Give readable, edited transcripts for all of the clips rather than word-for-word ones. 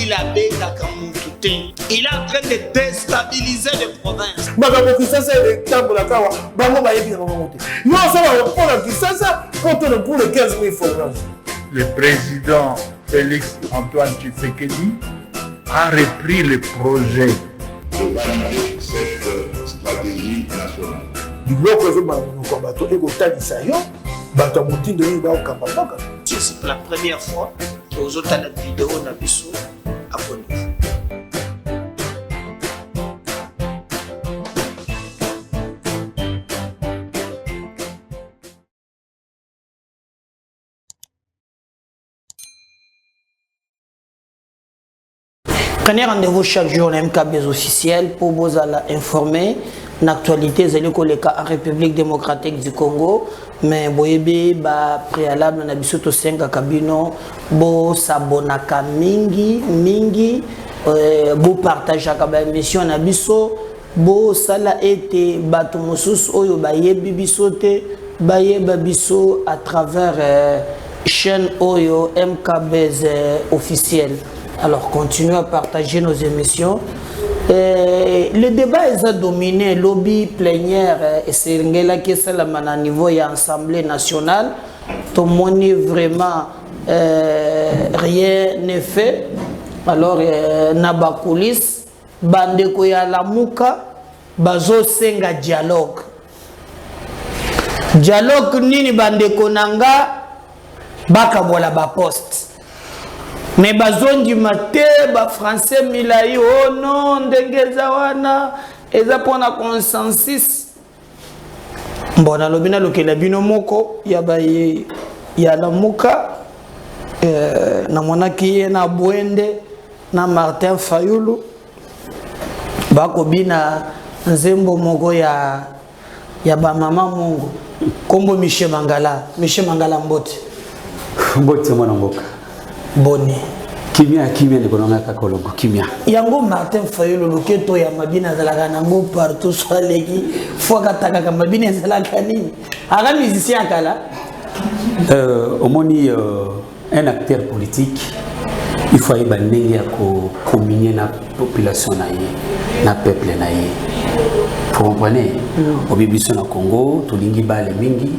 Kabila Bengaka Moutoute. Il est en train de déstabiliser les provinces. Bagabo Kisasa est le temple à Kawa. Bango Bayebi remonté. Nous sommes pour la Kisasa pour les 15 000 forages. Le président Félix Antoine Tshisekedi a repris le projet de valider cette stratégie nationale. Du bloc que nous combattons, nous avons c'est la première fois que vous avez la vidéo na biso abonnez-vous. Prenez rendez-vous chaque jour dans MKB officiel pour vous informer l'actualité de la République démocratique du Congo. Mais boyebe ba préalable na biso to senga kabino bo sabonaka mingi bo partageaka ba émission na biso bo sala ete bato mosusu oyo bayebi biso te bayeba biso à travers chaîne oyo MKB officiel. Alors continuez à partager nos émissions. Le débat est dominé, lobby plénière et c'est à niveau de l'Assemblée nationale. Tout le monde vraiment rien n'est fait. Alors, Naba coulisses, Bandeko ya la Mouka, Bazo Senga dialogue. Dialogue nini Bandeko Nanga, Baka bola ba poste. Mais bazon du matin, ba français milai oh non, ndengeza wana, eza pona consensus. Bon, na lobina lokela bino moko, ya la muka, na monaki na Bwende, na Martin Fayulu, bako bina nzembo moko ya ba mama mungu, kombo Michel Mangala mbote. Mbote mwana mboka. Boni kimia ni kononga kakolongo kimia yango Martin Fayulu loketo ya mabina zalaka nango partout sur leki fois kataka ka mabina zalaka nini aga musicien kala omoni un acteur politique il faut y bandenge ya communier na population na ye na peuple na ye vous comprenez obibiso na Congo tolingi bale mingi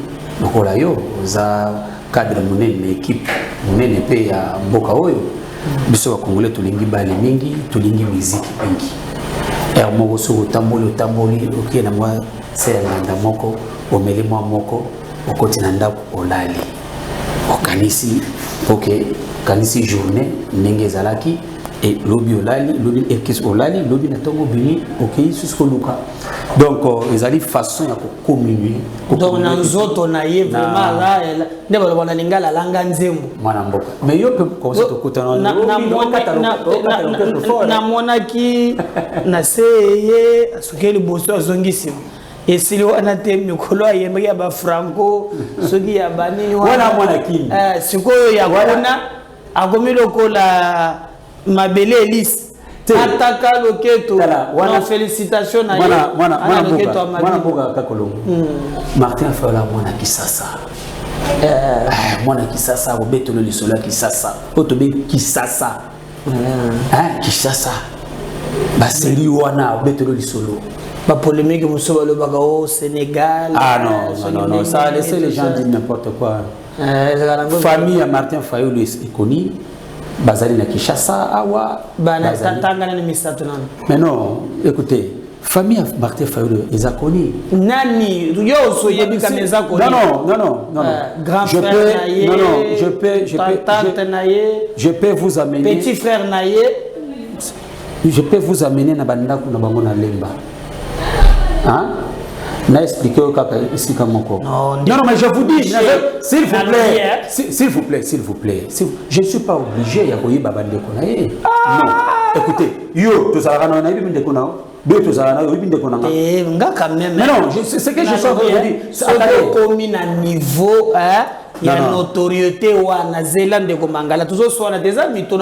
lokola yo za cadre munene équipe munene pe ya mboka oyo biso ba congolais tolingi bale mingi tolingi musique mingi moko so tamboli okie na mwa c'est nganda moko omeli mwa moko okoti na ndako olali okanisi kanisi journée ndenge zalaki et lobi ekis olali lobi na tongo bini okei jusqu'au luka donc ils allaient façon ya communier donc na nzoto na ye vraiment là ne ba bona lingala langa nzemu mwana mboka mais yo pe conseil to kutana na monaki na seye sokeli boso azongisi et si le wana te mikolo ayembe ya ba franco soki ya bani wana mwana kini sikoyo ya kona agomilo kola mabele Elise ataka loketo wana félicitation na mwana boka kakolongo Martin Fayulu mwana kisasa mwana kisasa obetolo lisolo kisasa otobe kisasa kisasa baseli wana obetolo lisolo ba polémique musoba lo baka au Sénégal non ça laisser les gens dire n'importe quoi famille à Martin Fayulu est connue bazali na Kinshasa awa bana tangana ni misato nani mais non écoutez famille à Martin Fayulu est connue nani yo so yebi kameza ko non grand frère naye je peux vous amener petit frère naye je peux vous amener na bandako na bango na lemba hein n'a expliqué ici comme encore. Non, mais je vous dis, s'il vous plaît, je ne suis pas obligé à vous baba de konaye. Non, écoutez, yo, tous ça na bibi de konao, deux tous ça na bibi de konanga. Nga quand même. Mais non, c'est ce que je suis en train de dire. Ça commune à niveau, il y a notoriété ou en Zélande de Komangala. Tous ceux qui ont des amis, tous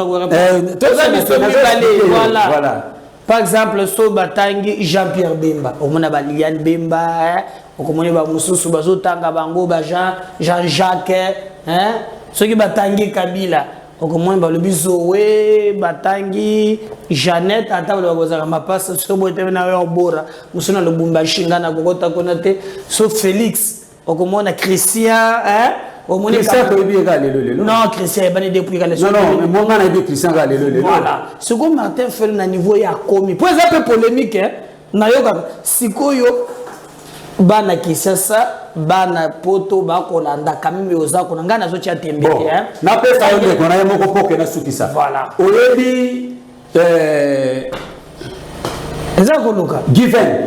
voilà. Par exemple, so batangi Jean-Pierre Bemba, omona ba Liliane Bemba, okomoni ba mususu bazotanga bango ba Jean-Jacques, ceux qui batangi Kabila, okomona balobi Zoé batangi Jeannette ata balobozaka mapasa so bote na yo bora musuna Lubumbashi ngana kokota kona te so Félix okomona Christian Christian toyebi ka lelo non Christian ebani depuis ka non mais moi ngana yebi Christian ka lelo voilà ce que Martin fait na niveau ya komi pour ça peu polémique na yoka sikoyo bana Kisasa bana poto bakolanda kameme ozako na ngana zo tia tembete na pesa yo ko na ye moko poke na sukisa voilà oyebi ezako luka given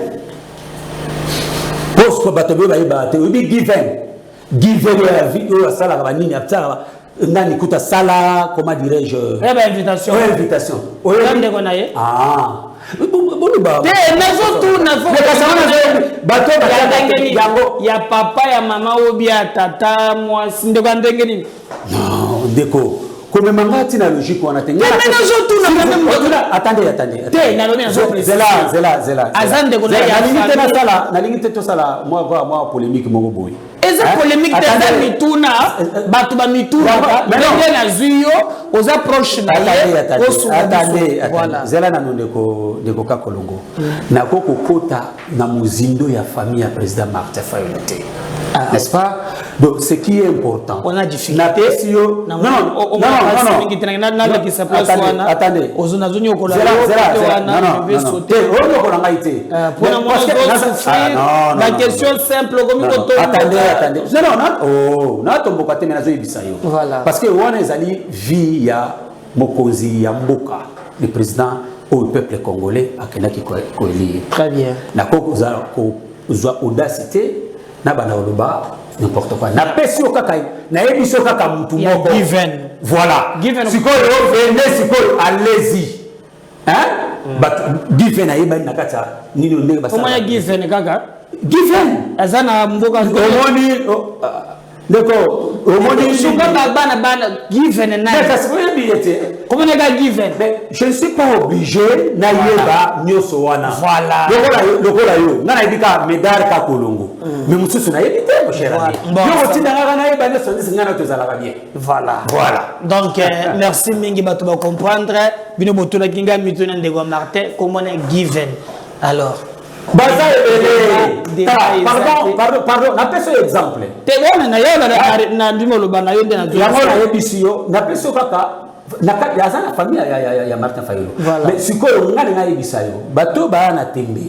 poste bato be ba te oyebi given ya video sala ba nini aptara nani kuta sala comment dirais-je invitation oyebi ko na ye ya papa ya mama obi ya tata mwasi ndeko ndenge nini non ndeko comme mangati na logique wana te attendez te na loni zela azande ko na limite to sala moi polémique moko boy eza polémique de mituna batu ba mituna ndenge na zuyo oza proche na attendez voilà zela na ndeko ka kolongo na koko kota na muzindo ya famille ya président Martin Fayulu te n'est-ce pas donc ce qui est important on a difficulté attendez ozuna zunyo ko la la question simple comme attendez non tomboka te menazo yebisa yo parce que wana ezali vie ya mokonzi ya mboka le président au peuple congolais akenaki ko élire très bien na ko za audacité na bana oloba n'importe quoi na pesio kaka na ebiso kaka mutu moko voilà sikoyo vende sikoyo allez-y but given ayeba na kata nini ndenge basa comment given kaka given azana mboka omoni ndeko omoni suka bana given na parce que billet comment nega given mais je ne suis pas obligé na yeba nyoso wana voilà lokola yo ngana ibika medar ka kolongo mais mususu na yebite mon cher ami yo otinda ngana yeba nyoso ngana tozala bien voilà donc merci mingi bato ba comprendre bino botuna kinga mituna ndeko Martin comment given alors baza pardon na peso exemple te bona na yo na ndimo lo bana yo nde na yango na yebisiyo na peso kaka na kati ya sana famille ya Martin Fayulu mais sikoyo ngana na yebisayo bato ba na tembe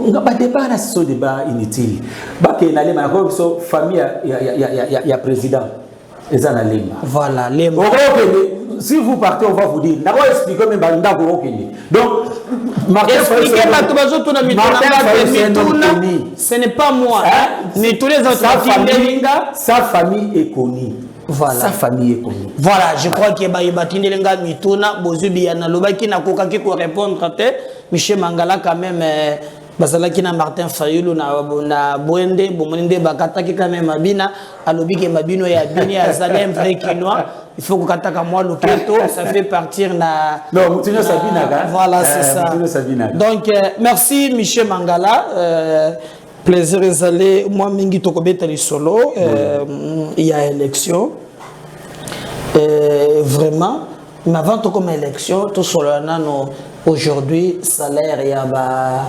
nga ba débat na so débat inutile ba ke na lema na ko so famille ya président ezana lema voilà lema si vous partez, on va vous dire. D'abord, expliquez même donc, expliquez ce n'est pas moi. Mais tous les autres, sa famille est connue. Voilà. Sa famille est connue. Voilà, je crois que Batindelenga Mituna, Bozubi Analoba qui n'a qu'aucun qui peut répondre. Michel Mangala, quand même. Bazalaki na Martin Fayulu na Bwende Bomonde bakataki quand même Mabina alobi ke Mabino ya bini azali un vrai quinois il faut que kataka moi le keto ça fait partir na non Moutinho Sabina voilà c'est ça donc merci Michel Mangala plaisir ezali moi mingi tokobeta li solo il y a élection vraiment mais avant tout comme élection tout solo nano aujourd'hui salaire ya ba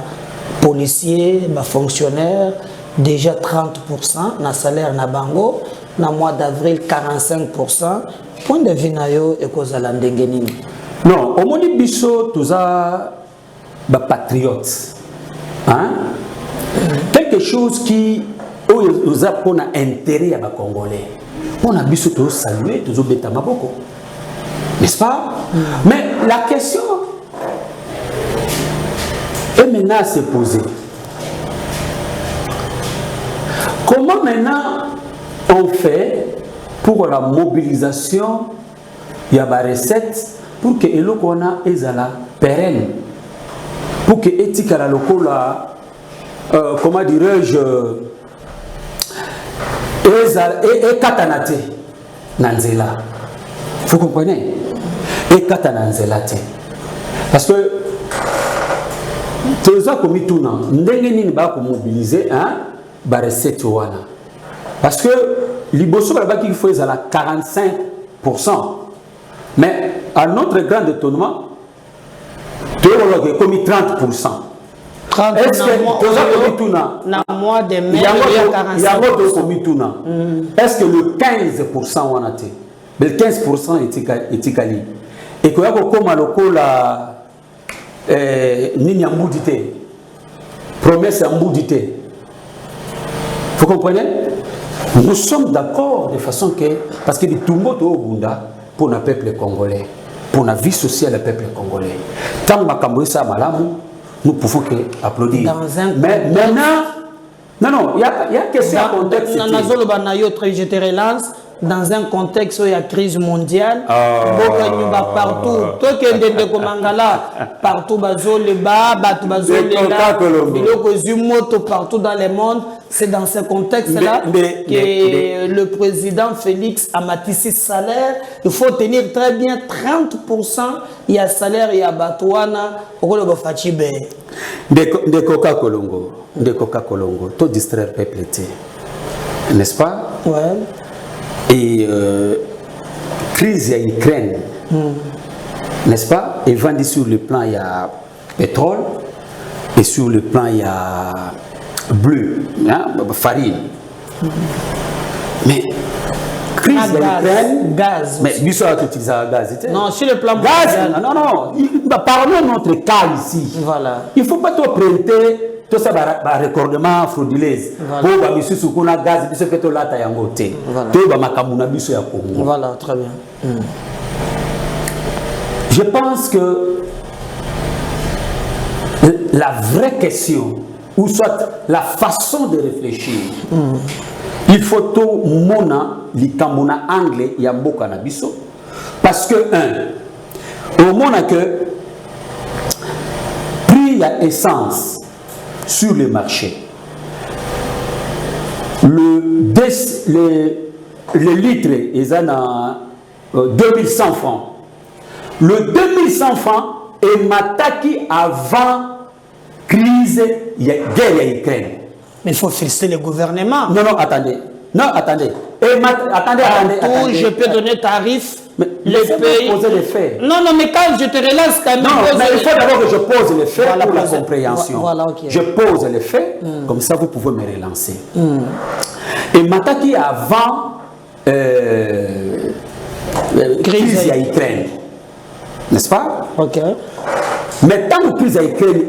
policiers, fonctionnaires, déjà 30% na salaire na bango, na mois d'avril 45%. Point de vue na yo et cause la ndenge nini. Non, au moni biso toza ba patriotes. Hein? Quelque chose qui nous a pour intérêt à ba congolais. On a biso to saluer, tozo beta maboko. N'est-ce pas? Mais la question et maintenant se poser. Comment maintenant on fait pour la mobilisation de la recette pour que l'eau qu'on a ezala pérenne, pour que éthique à la locola, comment dirais-je, et katanate nanzela. Vous comprenez? Et katananzelate. Parce que toza komi tuna ndenge nini ba ko mobiliser ba recette wana parce que liboso ba ki faut ezala 45% Mais à notre grand étonnement, tu as commis 30%. 30 Est-ce que tu as commis tout ça? Dans mois de mai, Il y a 45%. commis tout ça. Est-ce que le 15% on a été? Le 15% est égalé. Et que comme à la Nini Amboudité, promesse Amboudité. Vous comprenez? Nous sommes d'accord de façon que, parce que les Tumbo au Bunda pour le peuple congolais, pour la vie sociale du peuple congolais. Tant que ça malamu, nous pouvons que applaudir. Mais maintenant, non, il y a une question de contexte. Je te relance. Dans un contexte où il y a crise mondiale, partout, tout qui est partout, partout dans le monde, c'est dans ce contexte-là que le président Félix a matissé salaire. Il faut tenir très bien 30%. Il y a salaire, il y a Batouana, de Coca-Colongo, tout distraire le peuple, n'est-ce pas? Ouais. Et crise à Ukraine, n'est-ce pas? Et vendu sur le plan, il y a pétrole, et sur le plan, il y a bleu, hein, farine. Mais crise à Ukraine, gaz. Mais lui, ça va utiliser le gaz. Non, sur le plan gaz. Non. Parlons de notre cas ici. Voilà. Il ne faut pas tout prêter. Tout ça va recordement frauduleux. Pour que monsieur Soukouna gaz, monsieur fait tout là ta yangote. Tout va makamuna biso ya Congo. Voilà, très bien. Je pense que la vraie question, ou soit la façon de réfléchir, il faut tout mona likamuna anglais ya mboka na biso, parce que au mona que prix ya essence sur le marché. Le litre est à 2100 francs. Le 2100 francs est mataki avant crise guerre à Ukraine. Mais il faut féliciter le gouvernement. Non, attendez. Attendez. Attendez. Je peux donner tarif. Mais les pays. Poser les faits. Non, mais quand je te relance quand même. Non, mais il faut d'abord que je pose les faits pour la compréhension. Voilà, okay. Je pose les faits, comme ça vous pouvez me relancer. Et Mataki avant crise à Ukraine, n'est-ce pas? Ok. Mais tant que crise à Ukraine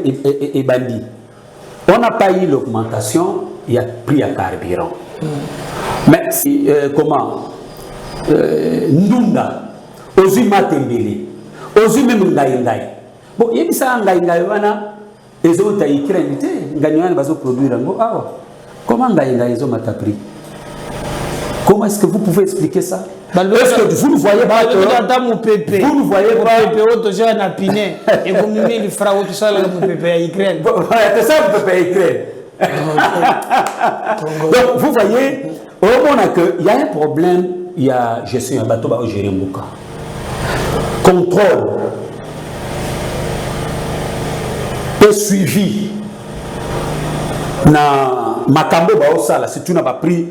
est bandit, on n'a pas eu l'augmentation, il y a prix à carburant. Mais comment? Ndunda, ozu matembele, ozu même ngaïngaï. Bon, il y a ça ngaïngaï wana, les autres à Ukraine, ngaïngaï va se produire. Comment ngaïngaï ils ont matapri? Comment est-ce que vous pouvez expliquer ça? Est-ce que vous ne voyez pas que vous ne voyez pas et vous m'avez dit frère tout ça là mon pépé à Ukraine. C'est ça mon pépé à Ukraine. Donc vous voyez, au moment que il y a un problème. Il y a gestion un bateau au gérer Mouka. Contrôle et suivi na makambo baosala si tu n'as pas pris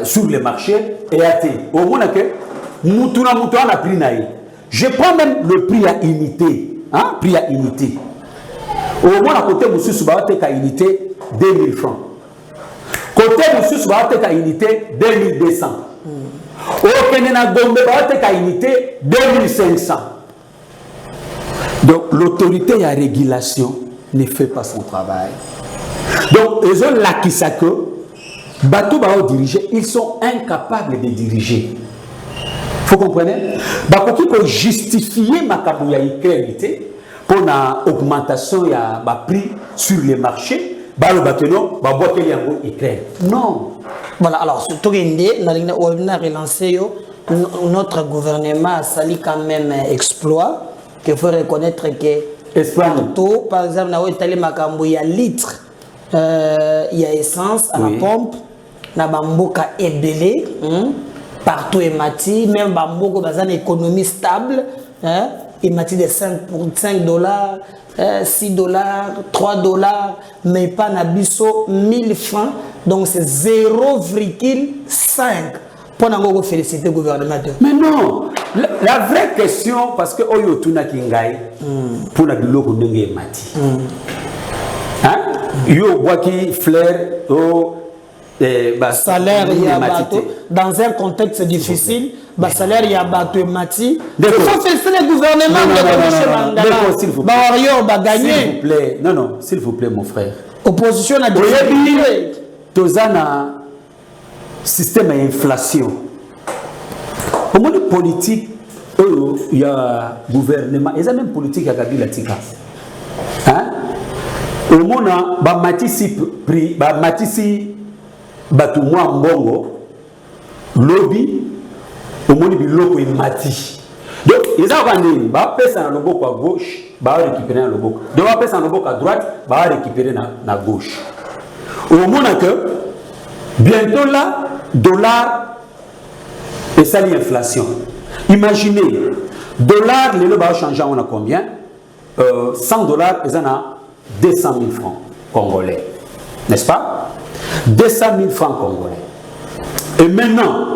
sur le marché et athé. Au moment que Moutuna a pris naï. Je prends même le prix à unité, hein, prix à unité. Au moment à côté monsieur Soubaote à unité 2000 francs. Côté monsieur Soubaote à unité 2200. Au Kenya Gombe à unité 2500. Donc l'autorité à régulation ne fait pas son travail. Donc ils ont l'acquis ça que bateau diriger, ils sont incapables de diriger. Vous comprenez? Bakoki ko justifier makabu ya crédité pour la augmentation ya ba prix sur les marchés, ba le bateau ba boîte yango Ukraine. Non. Voilà, alors surtout on a relancé notre gouvernement a sali quand même exploit qu'il faut reconnaître que partout, par exemple, na Italie makambu ya litre il y a essence à la pompe, na bamboka ebele, partout et mati, même bamboka bazan économie stable, et mati de 5 dollars, 6 dollars, 3 dollars, mais pas na biso 1000 francs, donc c'est 0,5 Pour nous féliciter le gouvernement. Mais non, la vraie question, parce que Oyo Tuna Kingai, pour la bilo Kundenge Mati. Hein? Yo Waki Flair, salaire, il y a dans un contexte difficile, salaire, il y a battu Mati. Il faut féliciter le gouvernement de Mangala. S'il vous plaît, non, s'il vous plaît, mon frère. Opposition a difficulté. Tozana système d'inflation. Au moins politique, il y a gouvernement, il y a même politique à Kabila Tika. Hein? Au moins, Matisi prix, Matisi Batumwa Mbongo, lobby, au moins biloko et mati. Donc, ils ont vendu, bah pèse un logo à gauche, bah récupérer un logo. Donc, bah pèse un logo à droite, bah récupérer na gauche. Au moins que bientôt là, dollar et ça l'inflation. Imaginez, dollar, les lots va changer, on a combien? 100 dollars, ils en ont 200 000 francs congolais. N'est-ce pas? 200 000 francs congolais. Et maintenant,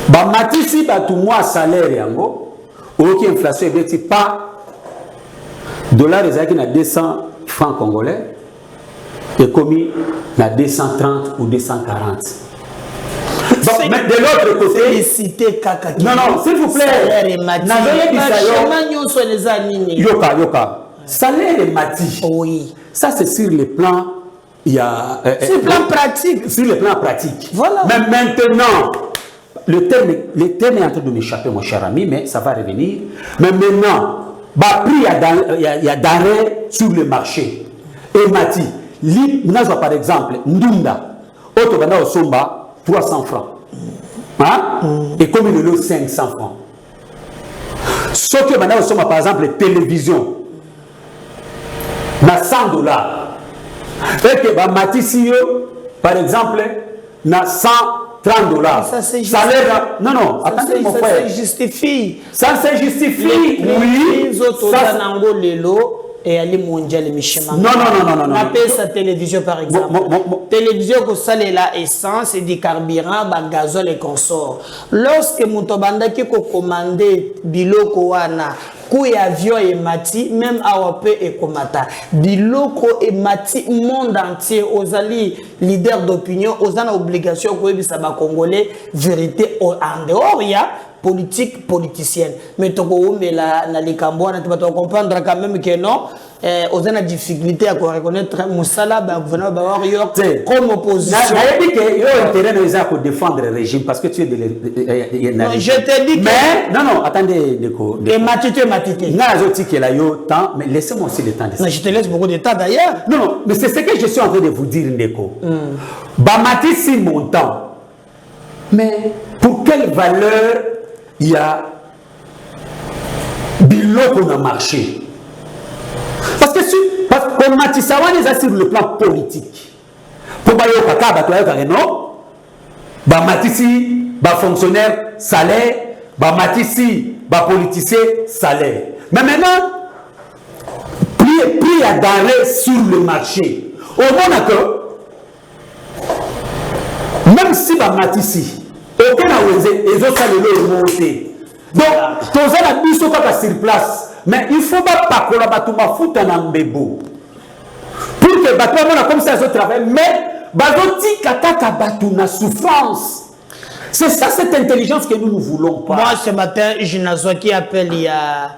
bah matisi bah tout mois salaire yango, aucune inflation et pas dollar ils ont 200 francs congolais et commis na 230 ou 240. Donc, mais de l'autre côté, félicité Kaka. Non, s'il vous plaît. Salaire et mati. Yoka. Salaire et mati. Oui. Ça c'est sur le plan. Il y a. Sur le plan pratique. Sur le plan pratique. Voilà. Mais maintenant, le terme est en train de m'échapper, mon cher ami, mais ça va revenir. Mais maintenant, il y a d'arrêt sur le marché. Et mati. Par exemple, Ndunda, Otobanda Osomba, 300 francs. Hein? Et comme il est 500 francs. Ce que Banda Osomba, par exemple, télévision, na 100 dollars. Et que Matissio, par exemple, na 130 dollars. Ça c'est salaire. Non, attendez mon frère. Ça se justifie. Ça se justifie. Oui. Les autres, et aller mondial non. On appelle sa télévision par exemple. Télévision que ça la essence et du carburant, gazole et consort. Lorsque Moutobanda qui commandé biloko wana, kui avion et mati, même AWP et komata. Biloko et mati, monde entier, aux alliés leaders d'opinion, aux en obligation que ça va congolais, vérité en dehors, il y a politique politicienne. Mais toko mais la likamboana tu vas comprendre quand même que non aux en difficulté à reconnaître Moussala gouvernement comme opposition. Je que yo intérêt de défendre le régime parce que tu es de je te dis mais non attendez Neko et matité na zoti que la yo temps mais laissez-moi aussi le temps de ça. Je te laisse beaucoup de temps d'ailleurs. Non mais c'est ce que je suis en train de vous dire Neko. Ba matisi montant. Mais pour quelle valeur il y a biloko na marché? Parce que comme Matissawan est sur le plan politique. Pour bayo kaka batoyo non ba matisi ba fonctionnaire salaire ba matisi ba politicien salaire. Mais maintenant prix à denrées sur le marché. Au moment que même si ba matisi aucun les autres le monter. Donc, tous les biso pas sur place. Mais il faut pas que la batuma foute en mbebo. Pour que batuma comme ça ils travaillent. Mais bazoti kaka batuna souffrance. C'est ça cette intelligence que nous ne voulons pas. Moi ce matin, je n'ai qui appelle il y a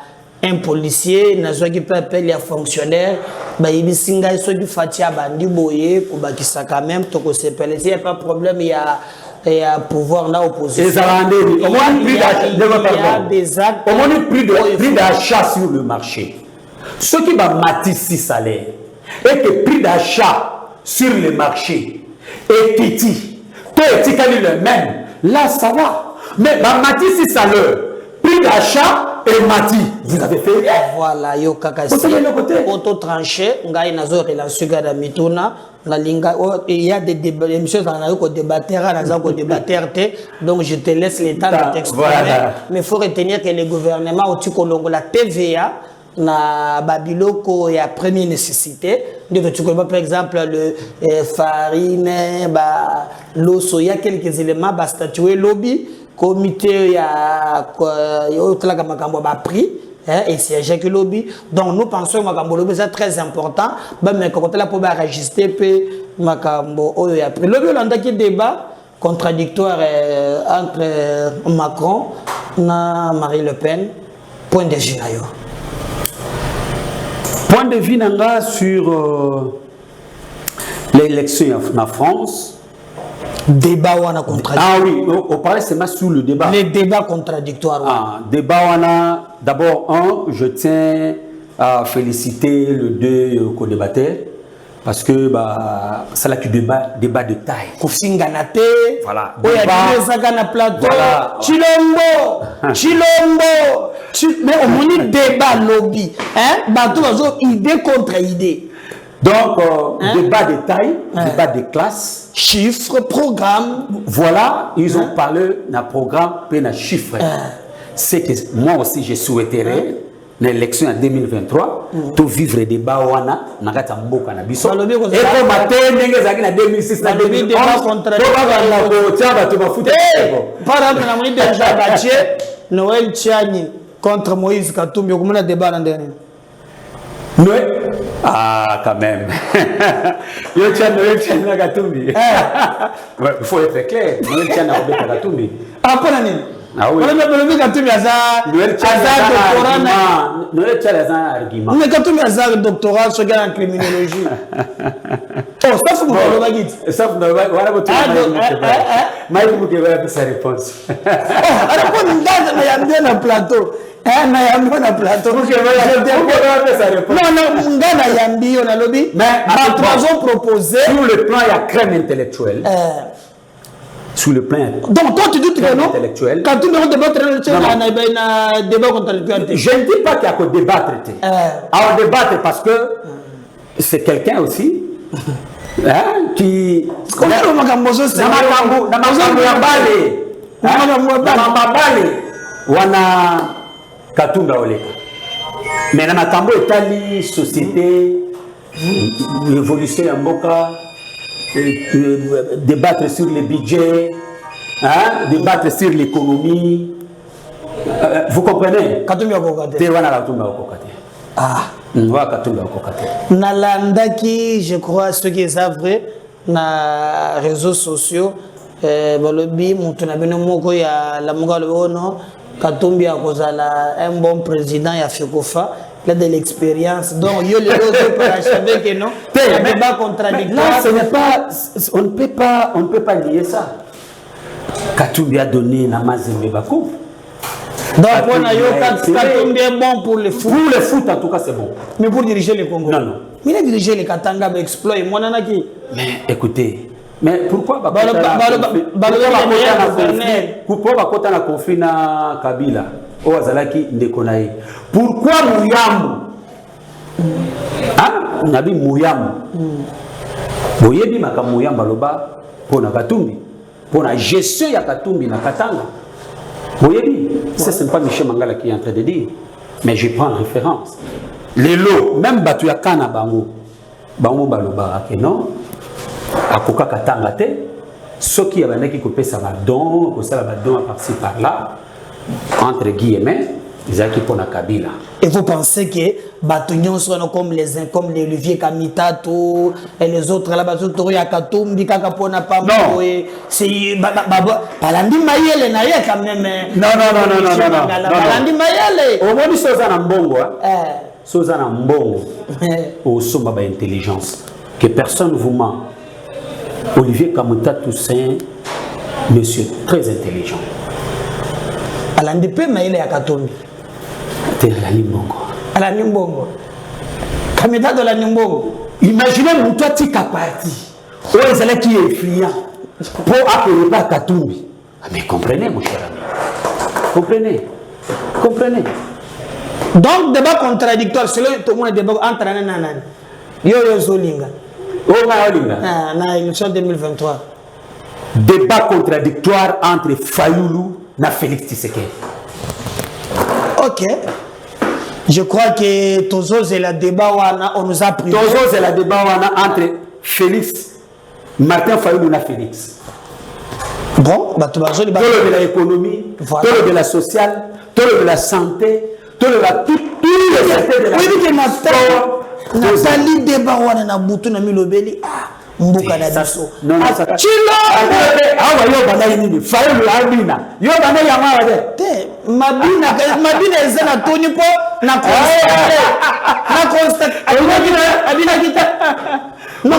un policier, n'ai qui peut appeler un fonctionnaire. Bah il dit singa so du fatia bandi boye ko bakisa quand même to ko sepele. Il y a pas de problème, il y a pouvoir là opposition. Au moins prix d'achat sur le marché. Ce qui va matisser salaire et que prix d'achat sur le marché est petit. Tout est le même. Là ça va. Mais va matisser salaire, prix d'achat et mati. Vous avez fait. Voilà, yo kakasi. Auto tranché, ngai nazo relation gada mituna. Il y a des débats, des choses dans la rue qu'on débattera, donc je te laisse le temps de t'exprimer. Mais il faut retenir que le gouvernement, au Tikolongo, la TVA, na babiloko ya première nécessité. Donc tu connais par exemple le farine, l'eau, il y a quelques éléments, statuer lobby, comité ya la makambo ba prix. Et c'est un lobby. Donc nous pensons que lobby c'est très important. Mais quand on a pour enregistrer, makambo il y a pris. Lobby on a un débat contradictoire entre Macron et Marine Le Pen. Point de vue d'ailleurs. Point de vue sur l'élection en France. Débat ou contradictoire. Ah oui, on parlait seulement sur le débat. Les débats contradictoires. Ah, débat d'abord je tiens à féliciter les deux co-débatteurs parce que c'est là que débat de taille. Koufsinganate. Voilà. Il y a des plateau. Chilombo. Mais on dit débat lobby. Hein? Idée contre idée. Donc, débat de taille, débat de classe. Chiffres, programme. Voilà, ils ont parlé d'un programme et d'un chiffre. C'est que moi aussi, je souhaiterais, l'élection en 2023, tout vivre des débat wana, nagata mboka na biso. Et comme matin, en 2006, en 2011, par exemple, on a dit déjà Bachie, Noël Tchani contre Moïse Katumbi, comment on a débat l'an dernier? Noël. Ah, quand même. Noël Tchani na Katumbi. Il faut être clair. Noël Tchani na Katumbi. Après l'année. Ah oui. Noël Tchani a un argument. Mais Katumbi a un doctorat sur en criminologie. Oh, ça faut vous le dire. Ça faut vous le dire. Maïk Moukeba a sa réponse. Alors, on a bien un plateau. Non, Yambi, on a lobby. Mais ils ont proposé. Sur le plan, il y a crème intellectuelle. Sur le plan. Donc, toi, tu dis que non. Intellectuel. Quand tu me débat contre le je ne dis pas qu'il y a que débattre. Alors, débattre parce que c'est quelqu'un aussi qui. Wana Katumba Oleka. Mais dans Makambo Italie, société, évolution en Boka, débattre sur les budgets, débattre sur l'économie. Vous comprenez? Katumba Okokate. Ah. Nalandaki, je crois, ce qui est vrai, na réseaux sociaux. Balobi mutunabino moko ya la mugalo ono Katumbi a un bon président ya Fikofa, il a de l'expérience donc yo les autres pour achever que non un débat contradictoire. Là ce n'est pas on ne peut pas lier ça. Katumbi a donné Namazembe Bakou. Donc on a yo Katumbi est bon pour le foot. Pour le foot en tout cas c'est bon. Mais pour diriger le Congo. Non. Mais il a dirigé les Katanga exploit moi nanaki. Mais écoutez. Mais pourquoi bakota na conflit na Kabila o azalaki ndekonaye? Pourquoi Muyambu? Nabi Muyambu. Boyebi maka Muyambu loba pona Katumbi, pona gestion ya Katumbi na Katanga. Boyebi, ça c'est pas Michel Mangala qui est en train de dire, mais je prends en référence. Les lots, même batu ya kana bango baloba que non. Akoka katanga te soki ya bandaki kopesa ba don ko sala ba don par-ci par-là entre guillemets ezaki pona Kabila. Et vous pensez que Batunion sont comme les Olivier Kamitato et les autres là bato ya Katumbi kaka pona pa moye c'est balandi mayele na ye quand même. Non. Balandi mayele au moins soza na mbongo soza na mbongo au somba ba intelligence que personne vous ment. Olivier Kamuta Toussaint, monsieur très intelligent. Alandi pe maile ya Katumbi. Terali Mbongo. Alandi Mbongo. Kamita de la Mbongo. Imaginez Moutati Kapati. Où est elle qui est influent pour appeler pas Katumbi. Mais comprenez mon cher ami. Comprenez. Donc débat contradictoire, c'est le tout le monde débat entre nanana. Yo Zolinga. Na élection 2023. Débat contradictoire entre Fayoulou et Félix Tshisekedi. Ok. Je crois que Tozo c'est le débat on nous a pris. Tozo c'est le débat entre Félix, Martin Fayulu et Félix. Bon, bah tu vas jouer de l'économie, voilà. De la sociale, de la santé, de la tout les secteurs de la oui, que Nathalie débat na butu na milobeli mboka na biso. Non, ça Chilo. Ah ouais, yo bana yini, Fayulu abina. Yo bana yama de. Te mabina ezana toni po na constate. Abina kita. Non,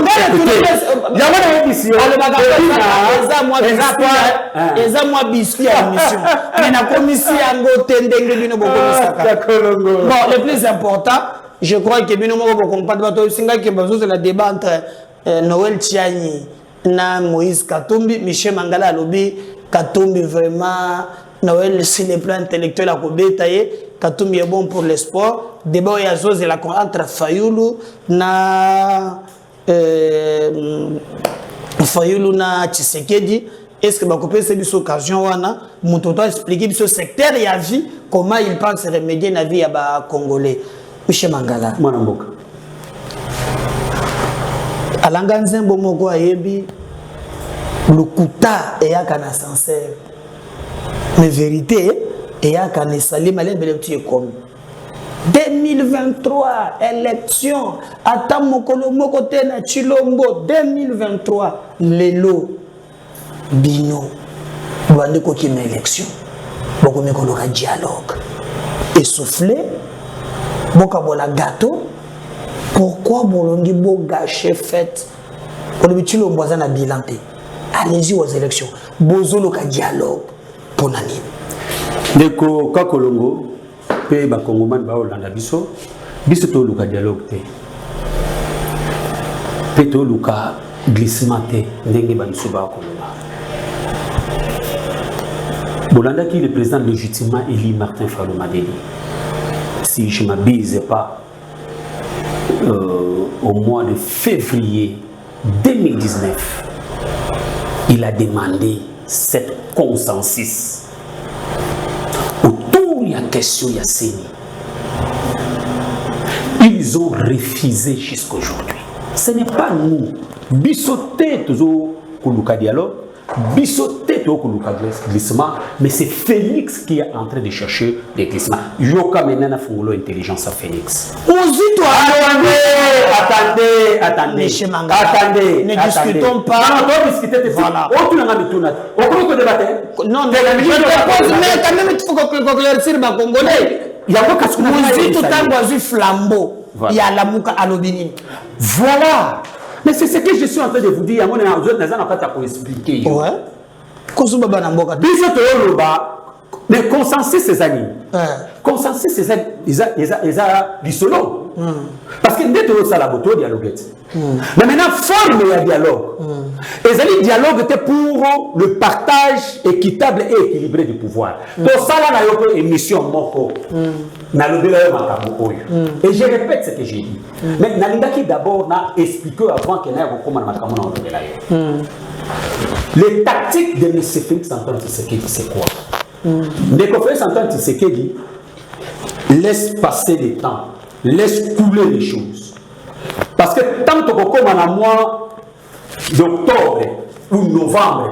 moi biscuit à l'émission. Mais la commission bon, le plus important, je crois que c'est le débat entre Noël Tiani et Moïse Katumbi, Michel Mangala Alobi, Katumbi vraiment, Noël sur le plan intellectuel à Kobetaye, Katumbi est bon pour le sport. Débat entre Fayulu na Fayulu na Tshisekedi. Est-ce que bakopé c'est une occasion wana mutoto expliquer ce secteur et à vie comment il pense remédier la vie à Congolais. Michel Mangala mwana mboka alanga nzembo moko ayebi lokuta eyaka sincère mais vérité eyaka na sali malé bele petit comme 2023 élection ata mokolo moko te na Chilombo 2023 lelo bino bande ko ki na élection boko mekolo ka dialogue essoufflé boka bola gâteau pourquoi bolongi bo gâcher fête ko le Chilombo za na bilan te allez-y aux élections bozolo ka dialogue pour nani ndeko ka kolongo pe ba kongomani ba olanda biso to luka dialogue te pe to luka glissement te ndenge ba biso ba kolonga bolanda qui le président légitimement élu Martin Fayulu Madeli si je m'abuse pas au mois de février 2019 il a demandé cette consensus il y a question, il y a Séni. Ils ont refusé jusqu'aujourd'hui. Ce n'est pas nous. Bissoté toujours Koulouka dialogue, bissoté toujours Koulouka glissement, mais c'est Félix qui est en train de chercher des glissements. Yoka menana fungolo intelligence à Félix. Attendez. Ne discutons pas. Non, discuter. Voilà. Non, mais quand même, il faut qu'on éclaircisse les Congolais. Il y a beaucoup de flambeau. Il y a la mouka à l'obéni. Voilà. Mais c'est ce que je suis en train de vous dire. On est en zone, pour expliquer. Ouais. Mais consensus ces années. Consensus ces années. Ils ont solo. Parce que nous sommes à la beauté dialogue. Mais maintenant, forme le dialogue. Et le dialogue était pour le partage équitable et équilibré du pouvoir. Donc ça, là, il y a une émission moko. Et je répète ce que j'ai dit. Mais Nalingaki d'abord n'a expliqué avant qu'il y ait un les tactiques de M. Félix Antoine Tshisekedi, c'est quoi? Félix Antoine Tshisekedi laisse passer le temps, laisse couler les choses. Parce que tant que comme en mois d'octobre ou novembre,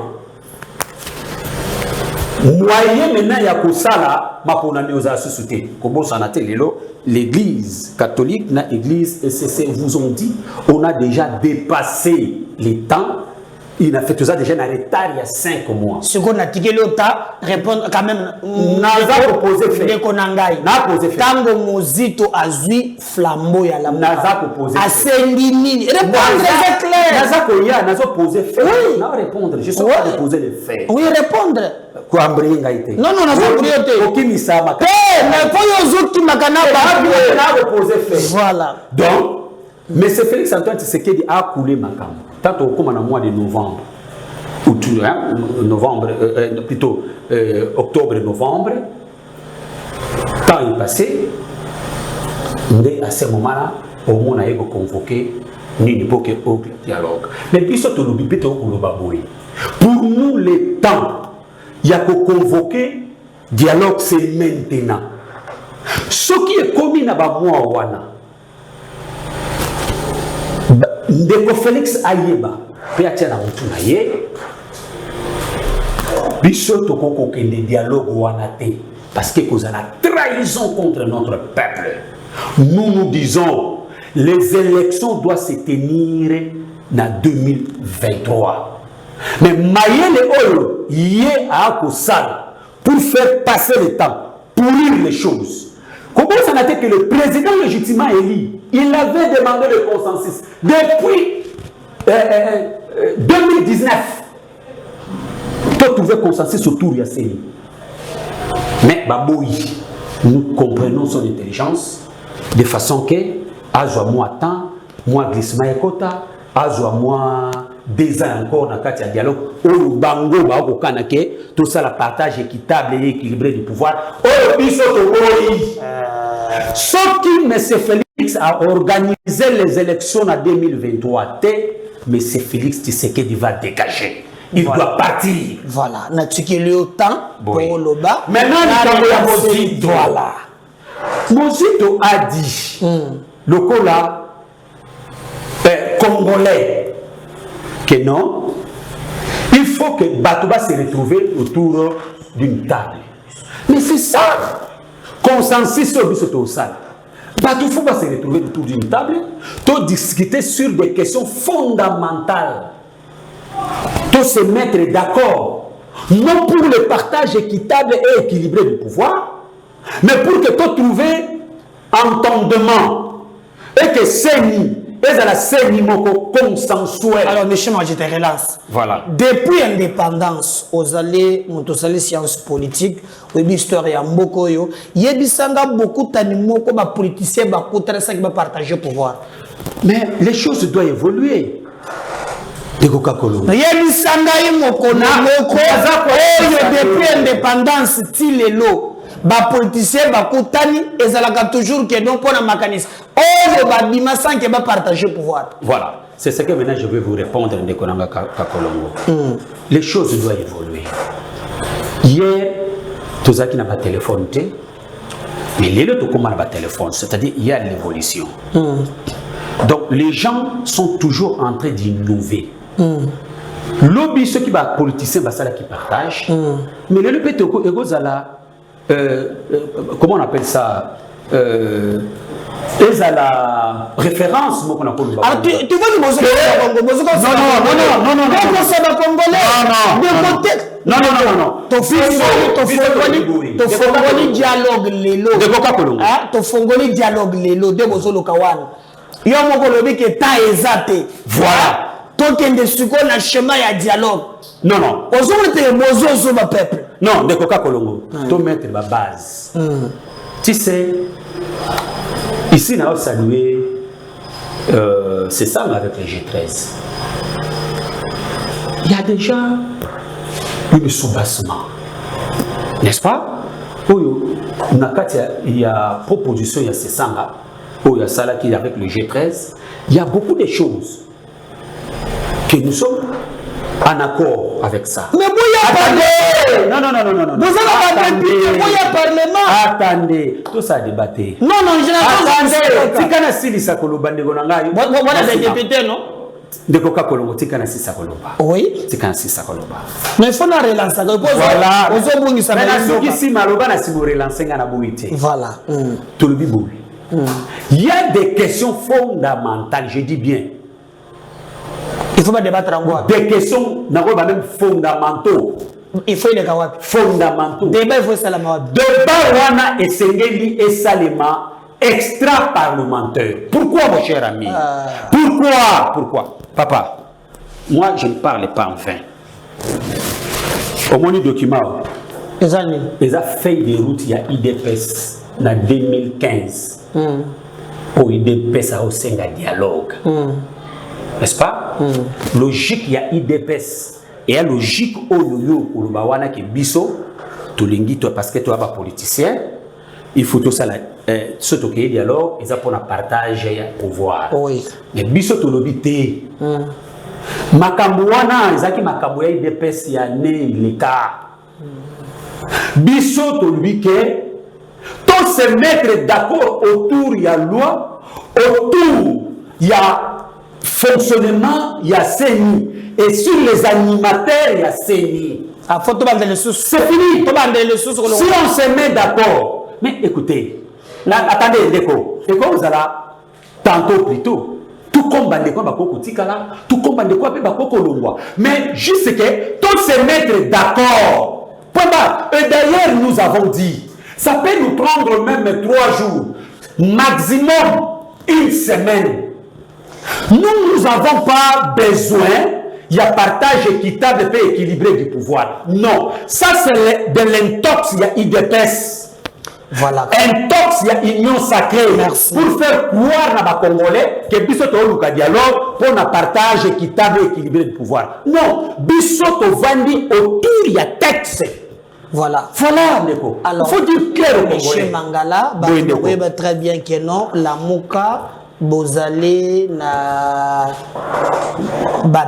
moyen maintenant il y a pour ça là, ma pour nous a suscité. Comme l'église catholique, l'église SCC vous ont dit, on a déjà dépassé les temps. Il a fait tout ça déjà en retard il y a 5 mois. Ce qu'on a dit, l'OTA répond quand même. N'a proposé fait. N'a posé fait. Tango Mozito a zui flambeau ya la mouka. N'a proposé fait. A Sengini. Répondre, c'est clair. N'a koya, n'a posé fait. Oui. N'a répondre. Je sais pas de poser les faits. Oui, répondre. Quoi, Mbringa été. Non, non, n'a pas priorité. Aucun misama. Mais pour les autres qui m'a n'a posé fait. Voilà. Donc, mais c'est Félix Antoine Tshisekedi a coulé ma cam. Tant au mois de novembre, ou novembre, plutôt octobre-novembre, quand il est passé, à ce moment-là, au moins on a convoqué ni pour que dialogue. Mais puis surtout pour nous les temps, il y a que convoquer dialogue, c'est maintenant. Ce qui est commis na ba moi wana. Ndeko Félix Ayeba, pe atia na mutu na ye. Biso to koko kende dialogue wana te parce que cause la trahison contre notre peuple. Nous disons les élections doivent se tenir en 2023. Mais Mayele Oyo yé a Kosal pour faire passer le temps, pourrir les choses. Comment ça n'a été que le président légitimement élu, il avait demandé le consensus depuis 2019. Tout trouver consensus autour de Yasseni. Mais Baboui, nous comprenons son intelligence de façon que, à moi temps, moi glissement et quota, à moi 2 ans encore dans le dialogue, au bango, tout ça, le partage équitable et équilibré du pouvoir. Ce qui, M. Félix a organisé les élections en 2023, M. Félix Tshisekedi va dégager. Il doit partir. Voilà. N'a-tu le temps pour le bas. Maintenant, il voilà. Mosito a dit, le cola congolais, que non, il faut que Batouba se retrouve autour d'une table. Mais c'est ça, consensus sur le salle. Batouba se retrouver autour d'une table, pour discuter sur des questions fondamentales, pour se mettre d'accord, non pour le partage équitable et équilibré du pouvoir, mais pour que tu trouves entendement et que c'est la consensuelle. Alors, monsieur, moi, je te relance. Voilà. Depuis l'indépendance, aux allées, sciences politiques, l'histoire y a beaucoup, il y a beaucoup d'animaux comme les politiciens qui vont partager le pouvoir. Mais les choses doivent évoluer. De Coca-Cola. Il y a depuis l'indépendance, il y a les politiciens bakutani ezalaka toujours que non pour la mécanisme oh ba bimasan qui va partager le pouvoir. Voilà, c'est ce que maintenant je vais vous répondre de Konanga Kakolongo. Les choses doivent évoluer. Hier tous qui n'a pas téléphone mais les autres comment n'a pas téléphone, c'est-à-dire il y a l'évolution. Donc les gens sont toujours en train d'innover. Lobby ceux qui va politiciens va ça qui partagent mais le peut comment on appelle ça à la référence tu vois que voilà donc il y a un chemin de dialogue. Non, non. Peuple. Non, de Coca-Colongo. Tu mettre la base. Tu sais, ici, nous avons salué, c'est ça avec les G13. Il y a déjà un soubassement. N'est-ce pas? Il y a proposition, il y a ces sangs, il y a ça là qui est avec le G13. Il y a beaucoup de choses que nous sommes en accord avec ça. Mais vous y parlez. Non. Vous avez parlement. Attendez, tout ça a débatté. Non, je n'ai pas dit. Si ça koloba ndegonangayo. Voilà des députés, non? De Coca-Cola, tikana si ça koloba. Oui. Tikana si ça koloba. Mais il faut la relancer. Voilà. Mais si maloba na si vous relancer na boité. Voilà. Tout le bibou. Il y a des questions fondamentales, je dis bien. Il faut pas débattre en quoi. Des questions même fondamentaux. Il faut les kawapi. Fondamentaux. Débat, il faut ça la mode. Débat wana et sengeli et salima extra-parlementaire. Pourquoi, mon cher ami? Pourquoi? Papa, moi je ne parle pas en vain. Au moins, les documents. Les a fait des routes, il y a IDPS en 2015. Pour IDPS à Osenga dialogue. N'est-ce pas? Logique, il y a IDPS. Et la logique, au Bawana qui biso, tout l'ingito parce que tu es un politicien, il faut tout ça, ce qui est dialogue, ils ont pour partager le pouvoir. Oui. Mais biso, tout l'obité. Makambuana, ils ont qui Makambuya IDPS, il y a né les cas. Biso, tout l'obité, Tous se mettre d'accord autour, il y a loi, autour, il y a fonctionnement, il y a CENI. Et sur les animateurs, il y a CENI. C'est fini. Si on se met d'accord, mais écoutez, là, attendez, Ndeko, et comme vous allez tantôt plutôt, tout comme Bandeko Bakoko Tikala, tout comme Bandeko Bakoko Longwa. Mais juste que tous se mettre d'accord. Et d'ailleurs, nous avons dit, ça peut nous prendre même 3 jours, maximum 1 semaine. Nous n'avons pas besoin. Il y a partage équitable et équilibré du pouvoir. Non. Ça, c'est de l'intox, il y a IDPS. Voilà. Intox, il y a union sacrée. Merci. Pour faire croire à les Congolais que Bissot a un dialogue pour un partage équitable et équilibré du pouvoir. Non. Bissot Vandi autour, il y a texte. Voilà. Voilà, Ndeko. Alors, il faut dire clair au Congolais. M. Mangala, vous très bien que non, la Mouka. Bozale na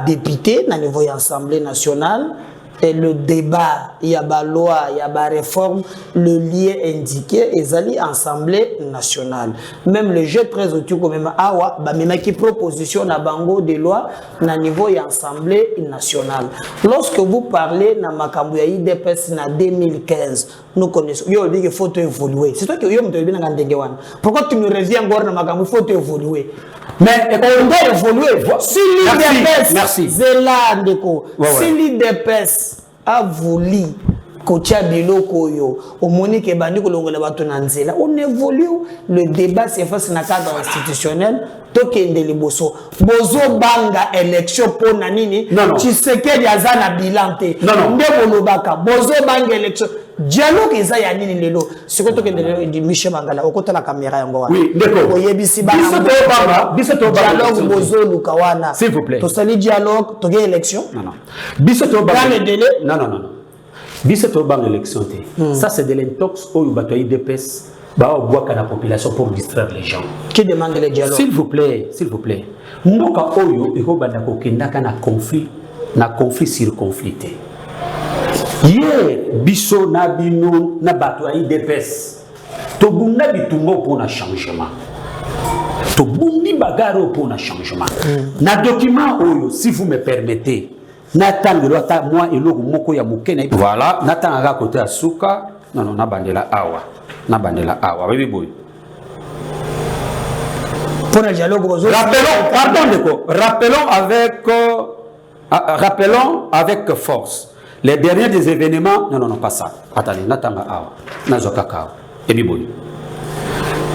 député na niveau de l'Assemblée nationale et le débat, il y a la loi, il y a la réforme, le lien indiqué, et zali Assemblée nationale. Même le jeu très autour comme même awa, même qui proposition na bango de loi na niveau de l'Assemblée nationale. Lorsque vous parlez na makambu ya IDPS na 2015, nous connaissons, yo dit qu'il faut évoluer. C'est toi qui yo m'te bien ngandenge wana. Pourquoi tu me reviens encore na makambu, il faut évoluer. Mais on doit évoluer. Si l'IDPS, Zela Ndeko, si l'IDPS a voulu kocha biloko yo, au monique et bandi kolongola bato na nzela, on évolue. Le débat se fait dans le cadre institutionnel. Tokende liboso. Bozo banga élection pour nanini. Tu sais que y a zana bilante. Ndebo lobaka. Bozo banga élection. Dialogue eza ya nini lelo. Siko tokende di Michel Mangala. Okota la caméra yango wana. Oui, d'accord. Oyebisi banga. Dialogue bozo lukawana. S'il vous plaît. To sali dialogue, toge élection. Non. Bisoto banga. Dans le délai. Non. Bisoto banga élection te. Ça c'est de l'intox au batoyi DPS. Bah, on voit qu'à la population pour distraire les gens. Qui demande le dialogue? S'il vous plaît. Mboka oyo eko banda ko kendaka na conflit sur conflit. Hier biso na bino na bato ay DPS. To bunda bitumbo pour na changement. To bundi bagaro pour na changement. Na document oyo si vous me permettez. Natanga lota moi et loko moko ya mokena. Voilà, natanga côté asuka. Non, na bandela awa. Na bandela awa baby boy. Pour le dialogue, rappelons avec force les derniers des événements. Non, pas ça. Attendez, natanga awa. Nazoka kao. Baby boy.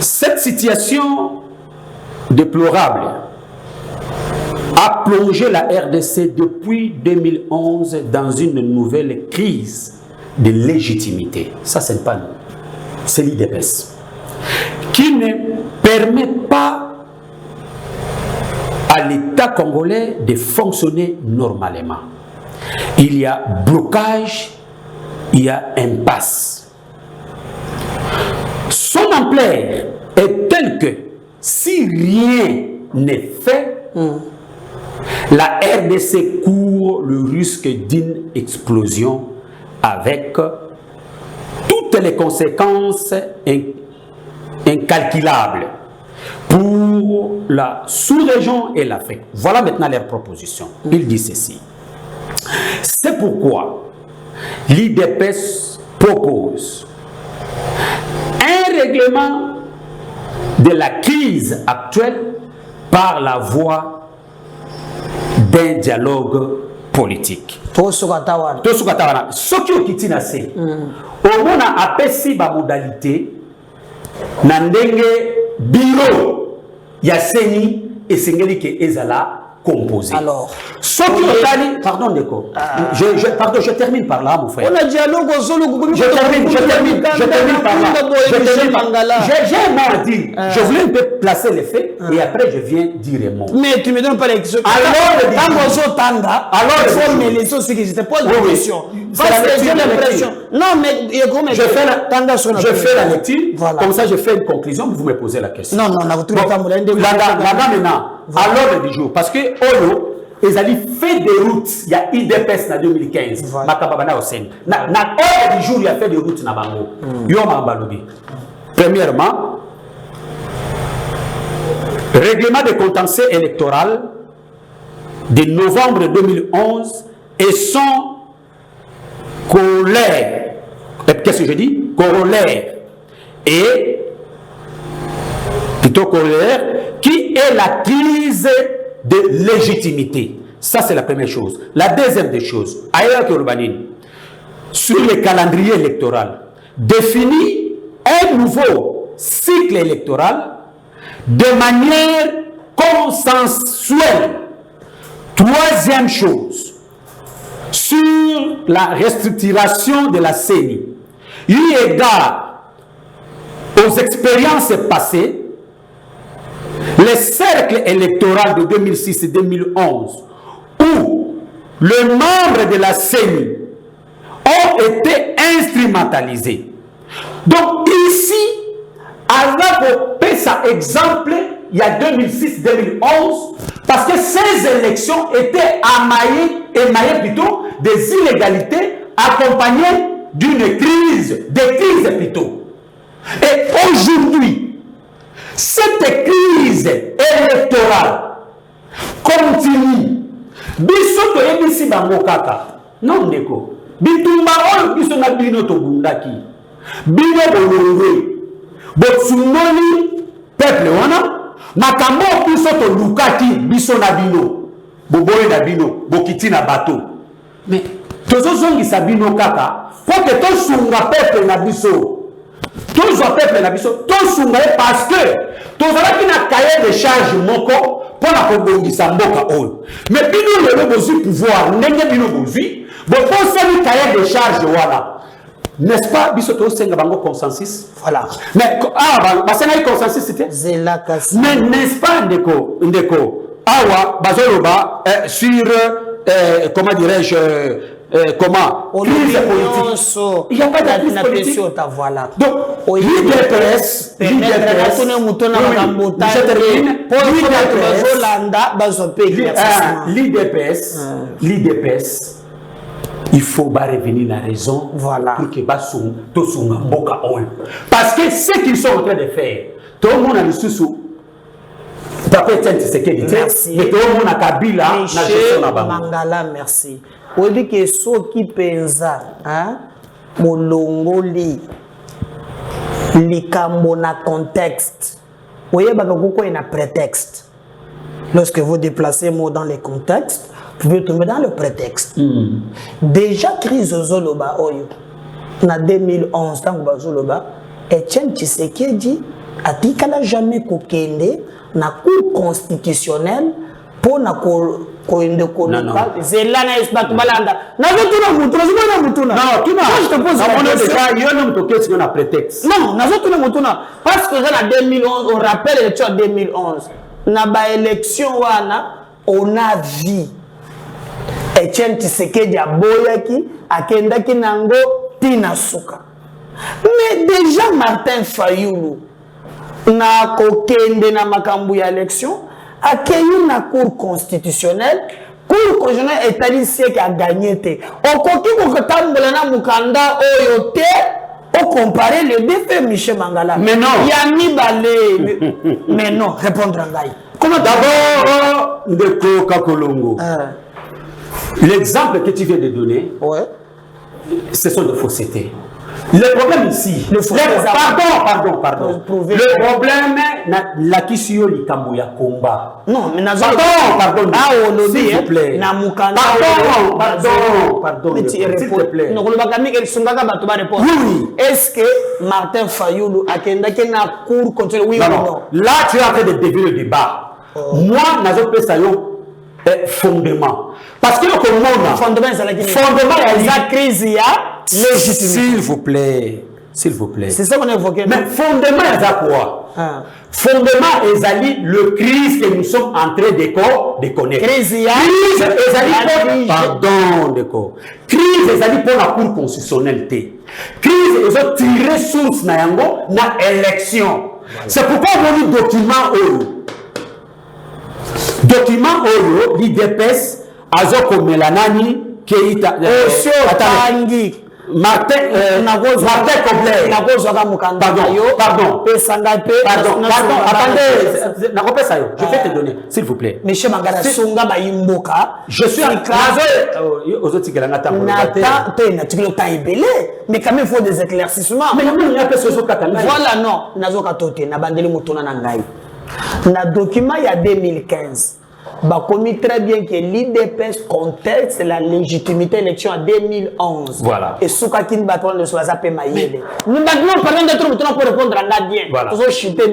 Cette situation déplorable a plongé la RDC depuis 2011 dans une nouvelle crise de légitimité. Ça, c'est pas nous. C'est l'IDPS. Qui ne permet pas à l'État congolais de fonctionner normalement. Il y a blocage, il y a impasse. Son ampleur est telle que si rien n'est fait, la RDC court le risque d'une explosion avec toutes les conséquences incalculables pour la sous-région et l'Afrique. Voilà maintenant leurs propositions. Il dit ceci. C'est pourquoi l'IDPS propose un règlement de la crise actuelle par la voie d'un dialogue politique. Tosukatawana. Ce qui est kitina c'est, au moins a apesi ba modalité, nandenge bureau ya seni et sengeli ke ezala composé. Alors, ce qui est pardon Ndeko, je termine par là mon frère. On a dialogue au solo. Je termine par là. J'ai un mot à dire. Je voulais un peu placer les faits et après je viens dire un mot. Mais tu me donnes pas les questions. Alors, il faut me laisser aussi que je te pose la question. Parce que j'ai l'impression. Non, mais je fais la lecture. Comme ça, je fais une conclusion. Vous me posez la question. Non, on a tout le temps. Maintenant, à l'ordre du jour, parce que Olo, ils allaient fait des routes. Il y a IDPS en 2015. Makababana au Sen. Na ordre du jour, il y a fait des routes na Bango. Yoma Balobi. Premièrement, règlement de contentieux électoral de novembre 2011 et son corollaire. Qu'est-ce que je dis? Corollaire. Et plutôt corollaire, qui est la crise de légitimité. Ça, c'est la première chose. La deuxième des choses, ailleurs que Urbanine, sur le calendrier électoral, définit un nouveau cycle électoral de manière consensuelle. Troisième chose, sur la restructuration de la CENI, eu égard aux expériences passées, le cercle électoral de 2006 et 2011, où les membres de la CENI ont été instrumentalisés. Donc ici, Alain ça exemple, il y a 2006-2011, parce que ces élections étaient émaillées plutôt des illégalités accompagnées d'une crise, des crises plutôt. Et aujourd'hui, cette crise électorale continue. Biso to yebisi bango kaka. Non ndeko. Bitumba oyo biso na bino to bundaki. Bino bolongwe. Botsungoli peuple wana. Makambo biso to lukaki biso na bino. Boboye na bino, bokiti na bateau. Mais tozo zongi sa bino kaka. Faut que to sunga peuple na biso. Tozwa peuple na biso, tosunga parce que tozalaki na cahier de charge moko pour la kobongisa mboka oyo. Mais bino lelo bozwi pouvoir ndenge bino bozwi, bokosali cahier de charge wana. N'est-ce pas biso tosenga bango consensus? Voilà. Mais basenga consensus c'était Zela kasi. Mais n'est-ce pas ndeko awa bazoloba sur comment dirais-je comment crise politique. Il n'y a pas de crise politique. Donc, l'IDPS, l'IDPS, il faut revenir à la raison pour que parce que ce qu'ils sont en train de faire, tout le monde a le sous. Merci. Mangala, merci. On dit que ceux qui pensa, molongoli, likambo na contexte. Vous voyez, il y a un prétexte. Lorsque vous déplacez mot dans les contextes, vous pouvez tomber dans le prétexte. Déjà, crise Zoloba, en 2011, dans Zoloba, Etienne Tshisekedi a dit qu'elle n'a jamais kokende na cour constitutionnelle pour na koende konoka zelana esbatu balanda na vetuna mutuna zibona mutuna non tuna je te pose la question il y a un toke sur un prétexte non na vetuna mutuna parce que en 2011 on rappelle l'élection en 2011 na ba élection wana on a vu Etienne Tshisekedi aboyaki akendaki nango tina suka mais déjà Martin Fayulu na kokende na makambu ya élection accueilli na cour constitutionnelle établit qui a gagné te okoki kotambola na mukanda oyo te o comparer les deux faits Michel Mangala mais non Yami Balé mais non répondre à ngai comment d'abord Ndeko Kakolongo l'exemple que tu viens de donner ce sont des faussetés. Le problème ici, pardon. Le problème, la question du Kambuya Komba. Non, mais pardon. S'il vous plaît. Pardon. S'il te plaît. Oui. Est-ce que Martin Fayulu a qu'une cour contre oui ou non? Là, tu es en train de dévier le débat. Moi, je peux ça fondement. Parce que le fondement, c'est la crise, il y a s'il vous plaît. C'est ça qu'on a évoqué. Mais fondement, c'est quoi? Fondement, c'est le crise que nous sommes en train de connaître. Crise, pardon, d'accord. Crise, c'est pour la cour constitutionnelle. Crise, c'est tirer source na élection. C'est pourquoi on dit document Oyo, l'IDPS, Azoko Melanani, Keita, Martin Kobler. Pardon. Attendez, je vais te donner, s'il vous plaît. Monsieur Mangala Songa Bayimboka. Je suis en classe. Mais quand même, il faut des éclaircissements. Mais il y a voilà, non. Nazoka Tote, Nabandeli Mutuna Nangai. Dans le document, il y a 2015. Bah, commis très bien que l'IDPS conteste la légitimité élection en 2011. Voilà. Et Soukakin Batouan de Soazapé Maïele. Nous maintenant parlons de trop pour répondre à Nadien. Voilà. Nous avons chuté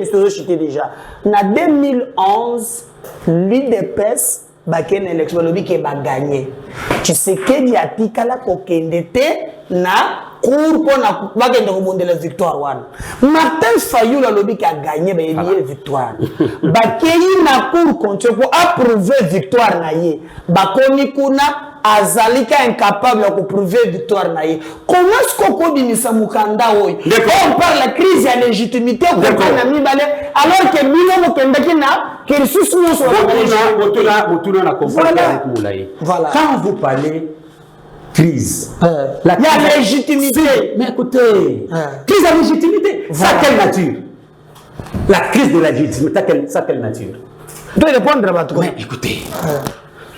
déjà. En 2011, l'IDPS a gagné l'élection, qui a gagné. Tu sais qu'il y a Tikala Kokendete na cour pour la victoire. Martin Fayou a lobby qui a gagné la victoire. Bakéyi na cour contre pour approuver victoire naïe. Bakoni kuna azalika incapable de prouver victoire naïe. Comment est-ce qu'on dit ça mukanda oy? On parle de la crise de légitimité alors que Milo Mokendaki na que ressources nous sont voilà. Quand vous parlez crise, il y a légitimité. Mais écoutez, crise de légitimité, ça quelle nature? La crise de la légitimité, ça quelle nature? Tu dois répondre à votre mais écoutez,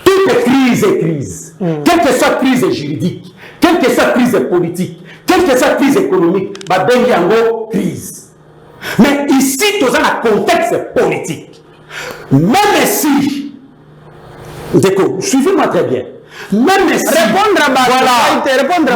toute crise est crise. Quelle que soit crise juridique, quelle que soit crise politique, quelle que soit crise économique, bah ben y a une crise. Mais ici, dans un contexte politique, même si, suivez-moi très bien. Même si, répondre à voilà,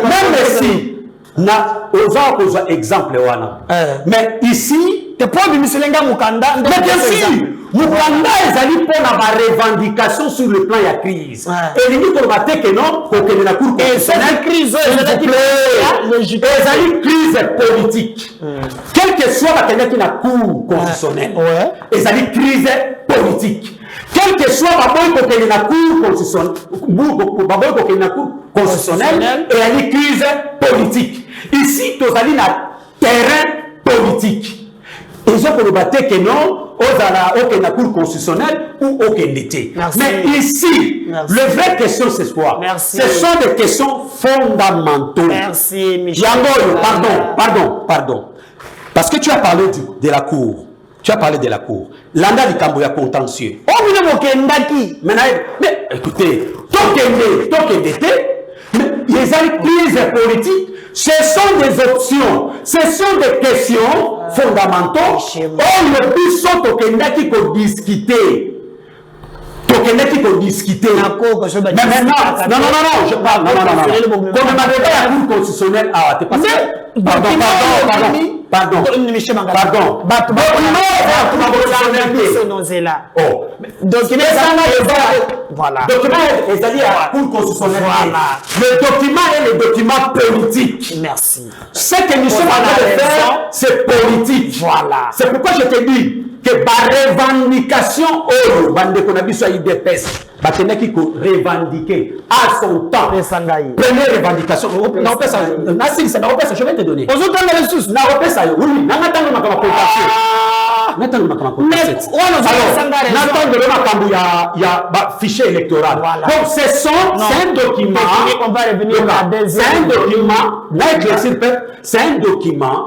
même si, na oza exemple wana. Mais ici, te pas de Miselenga Mukanda. Mais bien sûr, Mukanda est allé pour la revendication sur le plan de la crise. Et il dit qu'on va dire que non, qu'on est la cour constitutionnelle. Crise, crise politique. Quel que soit la cour constitutionnelle, ils allaient crise politique. Quel que soit la cour constitutionnelle, et la crise politique. Ici, tu as un terrain politique. Ils ont pour battre que non, aucun cour constitutionnelle ou aucun été. Mais ici, la vraie question, c'est quoi? Ce sont des questions fondamentales. Merci, Michel. Pardon. Parce que tu as parlé de la cour. Tu as parlé de la cour. L'anda du Camboya contentieux. Mais écoutez, les crises politiques, ce sont des options, ce sont des questions fondamentales. On ne peut pas discuter. Mais maintenant, non, je parle. Comme ma la cour constitutionnelle, t'es passé. Pardon. Voilà. Le document est le document politique. Merci. Ce que nous sommes en train de faire, c'est politique. Voilà. C'est pourquoi je te dis que la revendication IDPS, qui revendiquer à son temps. Première revendication. Je vais te donner. Il y a fichier électoral. Donc c'est un document. C'est un document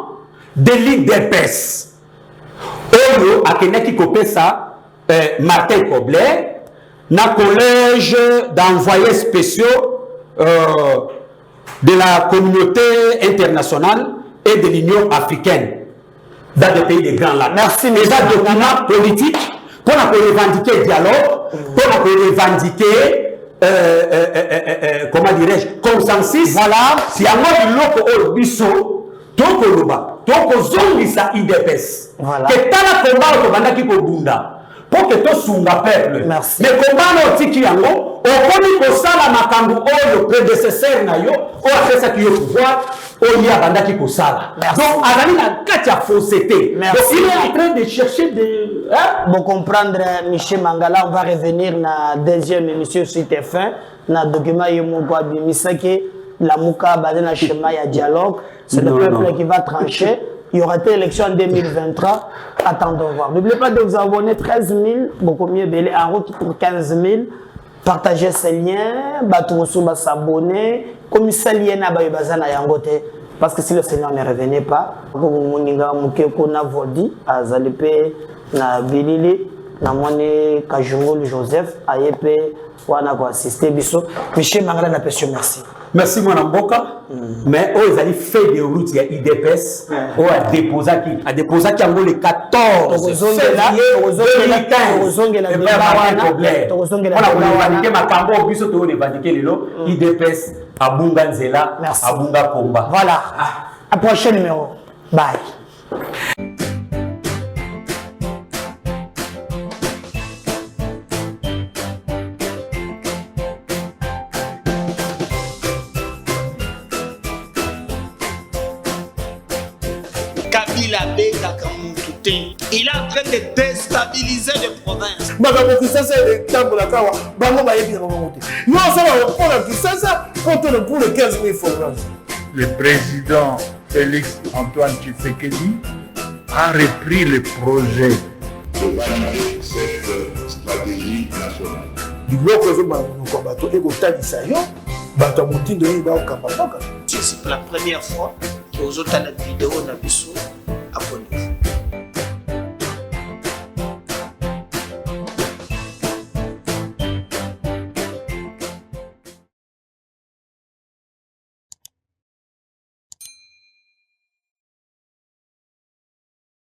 de l'IDPS. Oyo akeneki kopesa Martin Kobler na collège d'envoyés spéciaux de la communauté internationale et de l'Union africaine dans des pays des Grands Lacs. Merci. Mais ça document politique pour revendiquer dialogue, pour revendiquer comment dirais-je consensus. Voilà. Si à moi du loco biso tozongisa IDPS que tala combat tobandaki kobunda pour que tosunga peuple. Mais combat otiki yango okomi kosala makambo oyo prédécesseur na yo o afesaki yo pouvoir oyo abandaki kosala. Donc azali na kati ya fausseté. Donc il est en train de chercher de bon comprendre Michel Mangala. On va revenir na deuxième émission sur TF1 na document yemoko abimisaki la mouka basé na schéma ya dialogue. C'est le peuple qui va trancher. Il y aura des élections en 2023. Attendons voir. N'oubliez pas de vous abonner. 13 000, beaucoup mieux belé en route pour 15 000. partager ces liens, s'abonner, comme ça lien à Bayobazana Yangote. Parce que si le Seigneur ne revenait pas, on a volé à Zalipé, na Bilili, na Mone Kajungo Joseph, Ayepe, wana ko assister biso. Michel Mangala na pesio merci. Merci mon amboka. Mais ils allaient faire des routes il y a IDPS ou a déposé qui a le 14 février 2015. IDPS à Bunganzela, à Bunga Komba. Voilà. À prochain numéro. Bye. Il est en train de déstabiliser les provinces. Le président Félix Antoine Tshisekedi a repris le projet de valider cette stratégie nationale. C'est la première fois que vous avez la vidéo dans le